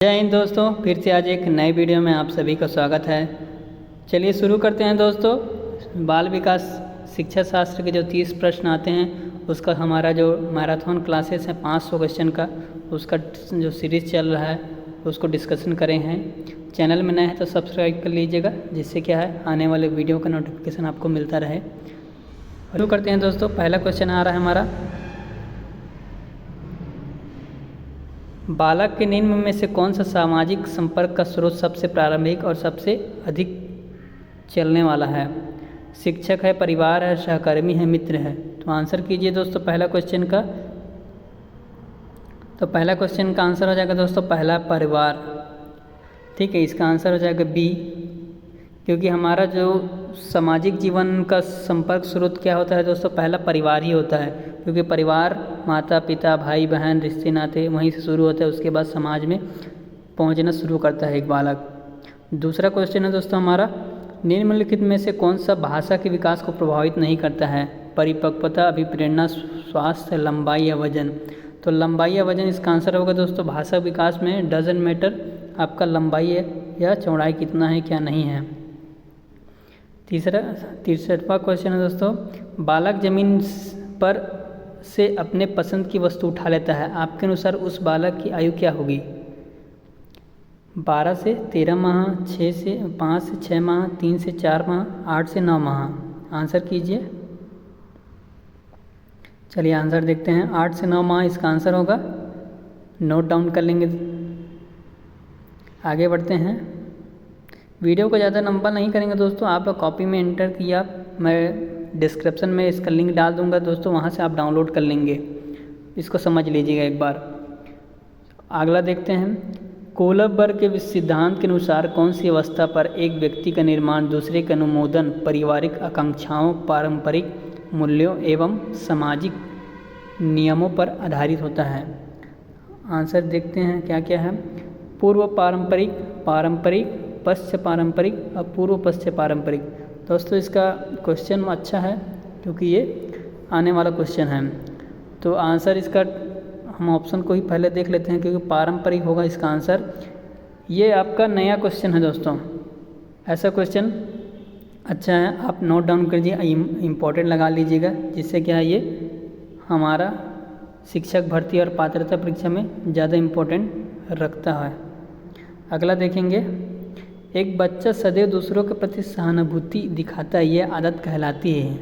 जय हिंद दोस्तों, फिर से आज एक नए वीडियो में आप सभी का स्वागत है। चलिए शुरू करते हैं दोस्तों। बाल विकास शिक्षा शास्त्र के जो 30 प्रश्न आते हैं उसका हमारा जो मैराथन क्लासेस है 500 क्वेश्चन का, उसका जो सीरीज़ चल रहा है उसको डिस्कशन करें हैं। चैनल में नए हैं तो सब्सक्राइब कर लीजिएगा, जिससे क्या है आने वाले वीडियो का नोटिफिकेशन आपको मिलता रहे। शुरू करते हैं दोस्तों। पहला क्वेश्चन आ रहा है हमारा, बालक के निम्न में से कौन सा सामाजिक संपर्क का स्रोत सबसे प्रारंभिक और सबसे अधिक चलने वाला है? शिक्षक है, परिवार है, सहकर्मी है, मित्र है? तो आंसर कीजिए दोस्तों पहला क्वेश्चन का। तो पहला क्वेश्चन का आंसर हो जाएगा दोस्तों पहला परिवार। ठीक है, इसका आंसर हो जाएगा बी, क्योंकि हमारा जो सामाजिक जीवन का संपर्क स्रोत क्या होता है दोस्तों? पहला परिवार ही होता है, क्योंकि परिवार माता पिता भाई बहन रिश्ते नाते वहीं से शुरू होता है, उसके बाद समाज में पहुंचना शुरू करता है एक बालक। दूसरा क्वेश्चन है दोस्तों हमारा, निम्नलिखित में से कौन सा भाषा के विकास को प्रभावित नहीं करता है? परिपक्वता, अभिप्रेरणा, स्वास्थ्य, लंबाई या वजन? तो लंबाई या वजन इसका आंसर होगा दोस्तों। भाषा विकास में डजंट मैटर आपका लंबाई है या चौड़ाई कितना है क्या नहीं है। तीसरा क्वेश्चन है दोस्तों, बालक जमीन पर से अपने पसंद की वस्तु उठा लेता है, आपके अनुसार उस बालक की आयु क्या होगी? 12 से 13 माह, 6 से 5 से 6 माह, 3 से 4 माह, 8 से 9 माह? आंसर कीजिए। चलिए आंसर देखते हैं। 8 से 9 माह इसका आंसर होगा। नोट डाउन कर लेंगे। आगे बढ़ते हैं। वीडियो को ज़्यादा लंबा नहीं करेंगे दोस्तों, आप कॉपी में एंटर किया, मैं डिस्क्रिप्शन में इसका लिंक डाल दूंगा दोस्तों, वहाँ से आप डाउनलोड कर लेंगे। इसको समझ लीजिएगा एक बार। अगला देखते हैं, कोहलर के सिद्धांत के अनुसार कौन सी अवस्था पर एक व्यक्ति का निर्माण दूसरे के अनुमोदन, पारिवारिक आकांक्षाओं, पारंपरिक मूल्यों एवं सामाजिक नियमों पर आधारित होता है? आंसर देखते हैं क्या क्या है। पूर्व पारंपरिक, पारंपरिक, पश्च पारंपरिक और पूर्व पश्च पारंपरिक। दोस्तों इसका क्वेश्चन अच्छा है, क्योंकि ये आने वाला क्वेश्चन है। तो आंसर इसका हम ऑप्शन को ही पहले देख लेते हैं, क्योंकि पारंपरिक होगा इसका आंसर। ये आपका नया क्वेश्चन है दोस्तों, ऐसा क्वेश्चन अच्छा है, आप नोट डाउन कीजिए, इम्पोर्टेंट लगा लीजिएगा, जिससे क्या है ये हमारा शिक्षक भर्ती और पात्रता परीक्षा में ज़्यादा इम्पोर्टेंट रखता है। अगला देखेंगे, एक बच्चा सदैव दूसरों के प्रति सहानुभूति दिखाता है, यह आदत कहलाती है?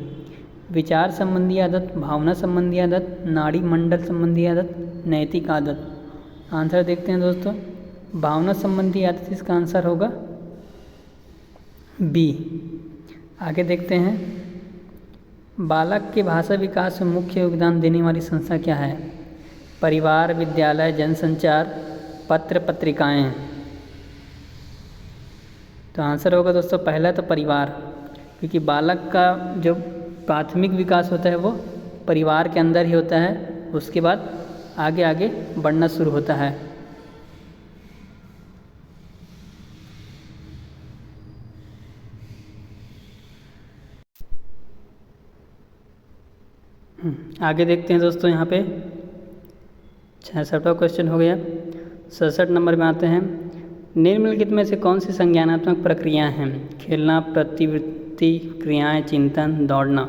विचार संबंधी आदत, भावना संबंधी आदत, नाड़ी मंडल संबंधी आदत, नैतिक आदत? आंसर देखते हैं दोस्तों। भावना संबंधी आदत इसका आंसर होगा बी। आगे देखते हैं, बालक के भाषा विकास में मुख्य योगदान देने वाली संस्था क्या है? परिवार, विद्यालय, जनसंचार, पत्र पत्रिकाएं? तो आंसर होगा दोस्तों पहला तो परिवार, क्योंकि बालक का जो प्राथमिक विकास होता है वो परिवार के अंदर ही होता है, उसके बाद आगे आगे बढ़ना शुरू होता है। आगे देखते हैं दोस्तों, यहाँ पे 66वां क्वेश्चन हो गया। 67 नंबर में आते हैं, निम्नलिखित में से कौन सी संज्ञानात्मक प्रक्रियाएं हैं? खेलना, प्रतिवृत्ति क्रियाएं, चिंतन, दौड़ना?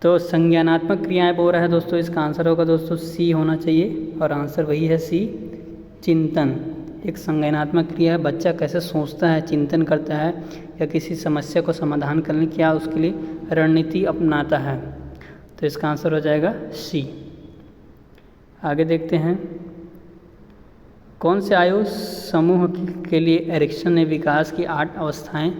तो संज्ञानात्मक क्रियाएं बोल रहा है दोस्तों, इसका आंसर होगा दोस्तों सी होना चाहिए, और आंसर वही है सी, चिंतन। एक संज्ञानात्मक क्रिया है, बच्चा कैसे सोचता है, चिंतन करता है, या किसी समस्या को समाधान करने क्या उसके लिए रणनीति अपनाता है। तो इसका आंसर हो जाएगा सी। आगे देखते हैं, कौन से आयु समूह के लिए एरिक्सन ने विकास की 8 अवस्थाएं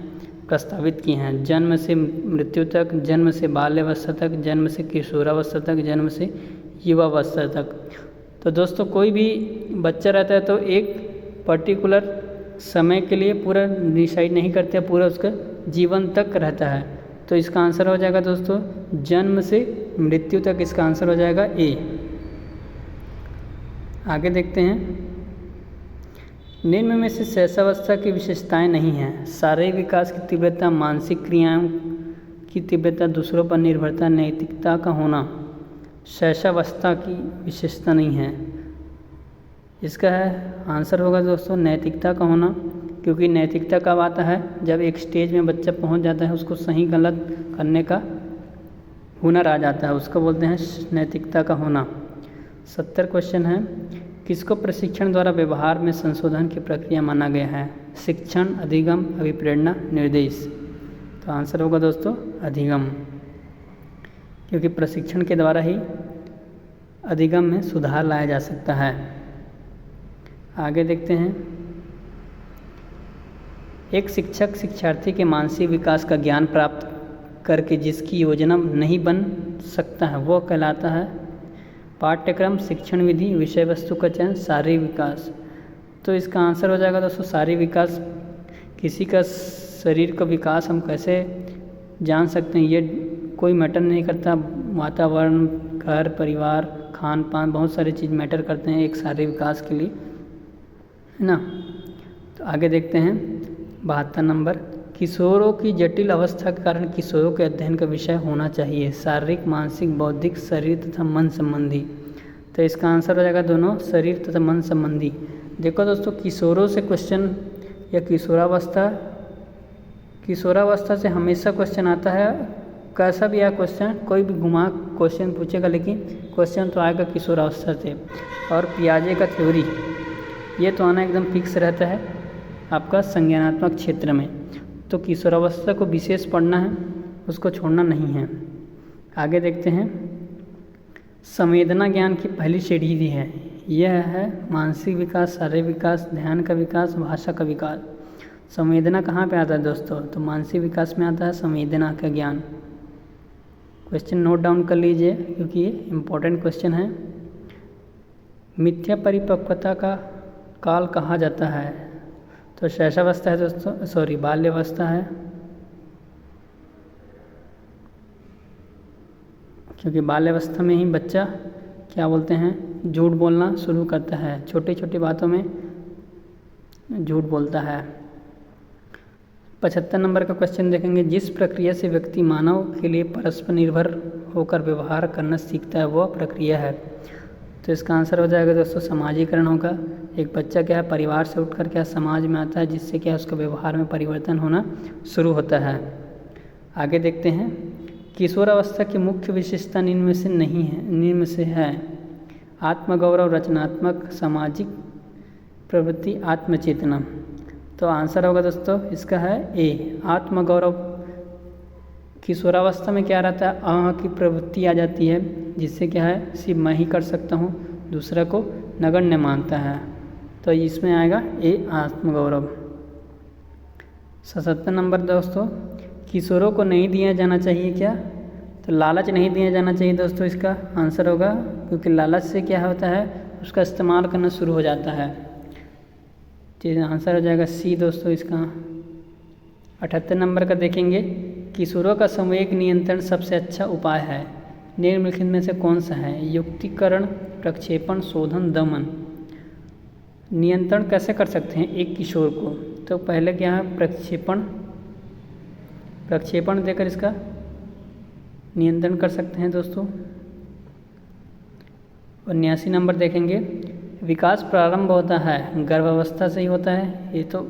प्रस्तावित की हैं? जन्म से मृत्यु तक, जन्म से बाल्यावस्था तक, जन्म से किशोरावस्था तक, जन्म से युवावस्था तक? तो दोस्तों कोई भी बच्चा रहता है तो एक पर्टिकुलर समय के लिए पूरा डिसाइड नहीं करते, पूरा उसका जीवन तक रहता है। तो इसका आंसर हो जाएगा दोस्तों जन्म से मृत्यु तक, इसका आंसर हो जाएगा ए। आगे देखते हैं, निम्न में से शैशवावस्था की विशेषताएं नहीं हैं? शारीरिक विकास की तीव्रता, मानसिक क्रियाओं की तीव्रता, दूसरों पर निर्भरता, नैतिकता का होना? शैशवावस्था की विशेषता नहीं है, इसका है आंसर होगा दोस्तों नैतिकता का होना, क्योंकि नैतिकता कब आता है, जब एक स्टेज में बच्चा पहुंच जाता है, उसको सही गलत करने का हुनर आ जाता है, उसको बोलते हैं नैतिकता का होना। 70 क्वेश्चन है, किसको प्रशिक्षण द्वारा व्यवहार में संशोधन की प्रक्रिया माना गया है? शिक्षण, अधिगम, अभिप्रेरणा, निर्देश। तो आंसर होगा दोस्तों अधिगम, क्योंकि प्रशिक्षण के द्वारा ही अधिगम में सुधार लाया जा सकता है। आगे देखते हैं, एक शिक्षक शिक्षार्थी के मानसिक विकास का ज्ञान प्राप्त करके जिसकी योजना नहीं बन सकता है वो कहलाता है पाठ्यक्रम, शिक्षण विधि, विषय वस्तु का चयन, शारीरिक विकास। तो इसका आंसर हो जाएगा दोस्तों शारीरिक विकास। किसी का शरीर का विकास हम कैसे जान सकते हैं, ये कोई मैटर नहीं करता। वातावरण, घर, परिवार, खान पान, बहुत सारी चीज़ मैटर करते हैं एक शारीरिक विकास के लिए, है ना। तो आगे देखते हैं 72 नंबर, किशोरों की जटिल अवस्था के कारण किशोरों के अध्ययन का विषय होना चाहिए? शारीरिक, मानसिक, बौद्धिक, शरीर तथा मन संबंधी। तो इसका आंसर हो जाएगा दोनों, शरीर तथा मन संबंधी। देखो दोस्तों, किशोरों से क्वेश्चन या किशोरावस्था से हमेशा क्वेश्चन आता है, कैसा भी आया क्वेश्चन, कोई भी घुमा क्वेश्चन पूछेगा, लेकिन क्वेश्चन तो आएगा किशोरावस्था से। और पियाजे का थ्योरी ये तो आना एकदम फिक्स रहता है आपका संज्ञानात्मक क्षेत्र में। तो किशोरावस्था को विशेष पढ़ना है, उसको छोड़ना नहीं है। आगे देखते हैं, संवेदना ज्ञान की पहली सीढ़ी दी है, यह है मानसिक विकास, शारीरिक विकास, ध्यान का विकास, भाषा का विकास। संवेदना कहाँ पे आता है दोस्तों? तो मानसिक विकास में आता है संवेदना का ज्ञान। क्वेश्चन नोट डाउन कर लीजिए, क्योंकि ये इम्पोर्टेंट क्वेश्चन है। मिथ्या परिपक्वता का काल कहा जाता है? तो शैशवावस्था है दोस्तों, बाल्यावस्था है, क्योंकि बाल्यावस्था में ही बच्चा क्या बोलते हैं, झूठ बोलना शुरू करता है, छोटी छोटी बातों में झूठ बोलता है। 75 नंबर का क्वेश्चन देखेंगे, जिस प्रक्रिया से व्यक्ति मानव के लिए परस्पर निर्भर होकर व्यवहार करना सीखता है वह प्रक्रिया है? तो इसका आंसर हो जाएगा दोस्तों समाजीकरण होगा। एक बच्चा क्या है, परिवार से उठकर क्या समाज में आता है, जिससे क्या उसका व्यवहार में परिवर्तन होना शुरू होता है। आगे देखते हैं, किशोरावस्था की मुख्य विशेषता निम्न में से है आत्मगौरव, रचनात्मक, सामाजिक प्रवृत्ति, आत्मचेतना। तो आंसर होगा दोस्तों इसका है ए, आत्मगौरव। किशोरावस्था में क्या रहता है, अहं की प्रवृत्ति आ जाती है, जिससे क्या है सिर्फ मैं ही कर सकता हूँ, दूसरा को नगण्य मानता है। तो इसमें आएगा ए, आत्मगौरव। 77 नंबर दोस्तों, किशोरों को नहीं दिया जाना चाहिए क्या? तो लालच नहीं दिया जाना चाहिए दोस्तों, इसका आंसर होगा, क्योंकि लालच से क्या होता है उसका इस्तेमाल करना शुरू हो जाता है। तो आंसर हो जाएगा सी दोस्तों इसका। 78 नंबर का देखेंगे, किशोरों का संवेग नियंत्रण सबसे अच्छा उपाय है, निम्नलिखित में से कौन सा है? युक्तिकरण, प्रक्षेपण, शोधन, दमन। नियंत्रण कैसे कर सकते हैं एक किशोर को? तो पहले क्या है, प्रक्षेपण देकर इसका नियंत्रण कर सकते हैं दोस्तों। 79 नंबर देखेंगे, विकास प्रारंभ होता है गर्भावस्था से ही होता है, ये तो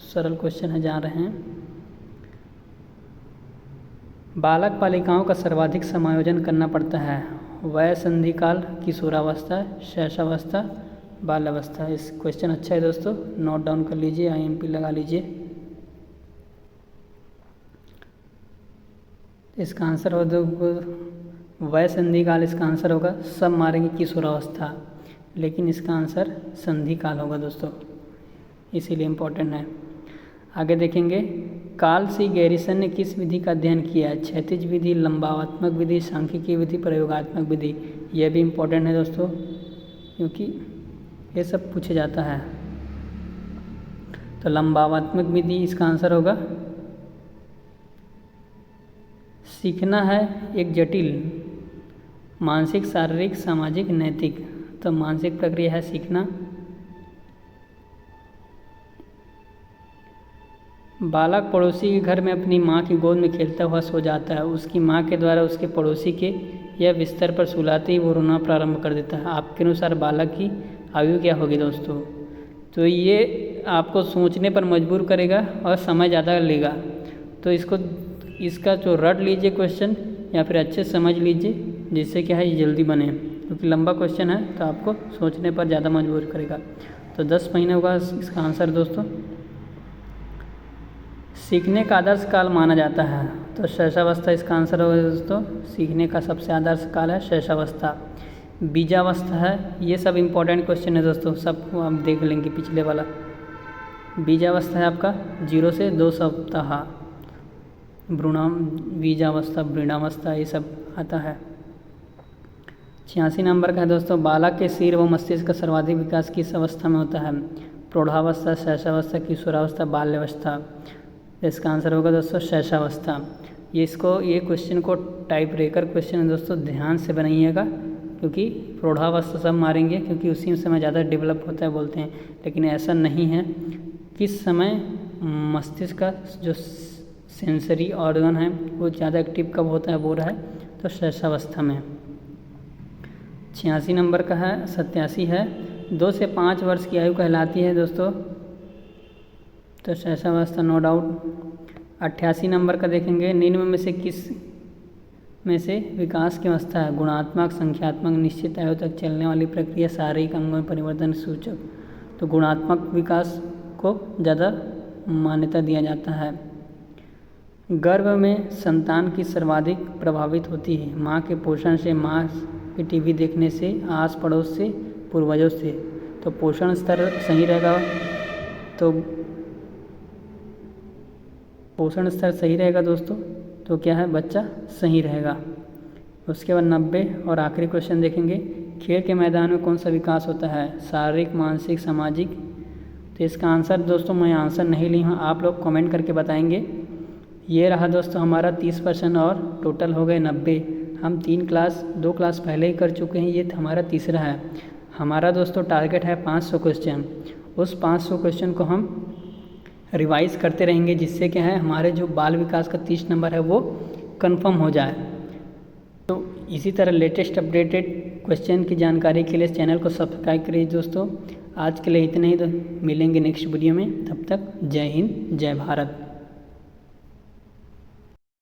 सरल क्वेश्चन है, जान रहे हैं। बालक बालिकाओं का सर्वाधिक समायोजन करना पड़ता है, वय संधि काल, किशोरावस्था, शैशवावस्था, बाल्यावस्था। इस क्वेश्चन अच्छा है दोस्तों, नोट डाउन कर लीजिए, IMP लगा लीजिए। इसका आंसर हो वय संधि काल, इसका आंसर होगा। सब मारेंगे किशोरावस्था, लेकिन इसका आंसर संधि काल होगा दोस्तों, इसीलिए इम्पोर्टेंट है। आगे देखेंगे, कार्ल सी गैरिसन ने किस विधि का अध्ययन किया है? क्षैतिज विधि, लंबावात्मक विधि, सांख्यिकी विधि, प्रयोगात्मक विधि। यह भी इम्पोर्टेंट है दोस्तों, क्योंकि ये सब पूछा जाता है। तो लंबावात्मक विधि इसका आंसर होगा। सीखना है एक जटिल मानसिक, शारीरिक, सामाजिक, नैतिक। तो मानसिक प्रक्रिया है सीखना। बालक पड़ोसी के घर में अपनी माँ की गोद में खेलता हुआ सो जाता है, उसकी माँ के द्वारा उसके पड़ोसी के या बिस्तर पर सुलाते ही वो रोना प्रारंभ कर देता है। आपके अनुसार बालक की आयु क्या होगी दोस्तों। तो ये आपको सोचने पर मजबूर करेगा और समय ज़्यादा लेगा। तो इसका जो रट लीजिए क्वेश्चन या फिर अच्छे समझ लीजिए, जिससे क्या है ये जल्दी बने, क्योंकि लंबा क्वेश्चन है तो आपको सोचने पर ज़्यादा मजबूर करेगा। तो 10 महीने होगा इसका आंसर दोस्तों। सीखने का आदर्श काल माना जाता है, तो शैशवावस्था इसका आंसर होगा दोस्तों। सीखने का सबसे आदर्श काल है शैशवावस्था। बीजावस्था है, ये सब इम्पोर्टेंट क्वेश्चन है दोस्तों, सब आप देख लेंगे पिछले वाला। बीजावस्था है आपका 0 से 2 सप्ताह। बीजावस्था, भ्रूणावस्था, ये सब आता है। 86 नंबर का है दोस्तों। बालक के सिर व मस्तिष्क का सर्वाधिक विकास किस अवस्था में होता है? प्रौढ़ावस्था, शैशवावस्था, किशोरावस्था, बाल्यावस्था। इसका आंसर होगा दोस्तों शैशवावस्था। ये क्वेश्चन को टाइप ब्रेकर क्वेश्चन है दोस्तों, ध्यान से बनाइएगा, क्योंकि प्रौढ़ावस्था सब मारेंगे क्योंकि उसी समय ज़्यादा डेवलप होता है बोलते हैं, लेकिन ऐसा नहीं है। किस समय मस्तिष्क का जो सेंसरी ऑर्गन है वो ज़्यादा एक्टिव कब होता है बोल रहा है, तो शैशवावस्था में। 86 नंबर का है। 87 है। 2 से 5 वर्ष की आयु कहलाती है दोस्तों, तो शैशवावस्था नो डाउट। 88 नंबर का देखेंगे। निम्न में से किस में से विकास की अवस्था है? गुणात्मक, संख्यात्मक, निश्चित आयु तक चलने वाली प्रक्रिया, शारीरिक अंगों में परिवर्तन सूचक। तो गुणात्मक विकास को ज़्यादा मान्यता दिया जाता है। गर्भ में संतान की सर्वाधिक प्रभावित होती है माँ के पोषण से, माँ के टीवी देखने से, आस पड़ोस से, पूर्वजों से। तो पोषण स्तर सही रहेगा, तो पोषण स्तर सही रहेगा दोस्तों, तो क्या है बच्चा सही रहेगा। उसके बाद 90 और आखिरी क्वेश्चन देखेंगे। खेल के मैदान में कौन सा विकास होता है? शारीरिक, मानसिक, सामाजिक। तो इसका आंसर दोस्तों मैं आंसर नहीं ली हूँ, आप लोग कमेंट करके बताएंगे। ये रहा दोस्तों हमारा 30% और टोटल हो गए 90। हम 2 क्लास पहले ही कर चुके हैं, ये हमारा तीसरा है। हमारा दोस्तों टारगेट है 500 क्वेश्चन। उस 500 क्वेश्चन को हम रिवाइज करते रहेंगे, जिससे क्या है हमारे जो बाल विकास का 30 नंबर है वो कंफर्म हो जाए। तो इसी तरह लेटेस्ट अपडेटेड क्वेश्चन की जानकारी के लिए चैनल को सब्सक्राइब करिए दोस्तों। आज के लिए इतना ही, तो मिलेंगे नेक्स्ट वीडियो में। तब तक जय हिंद, जय भारत।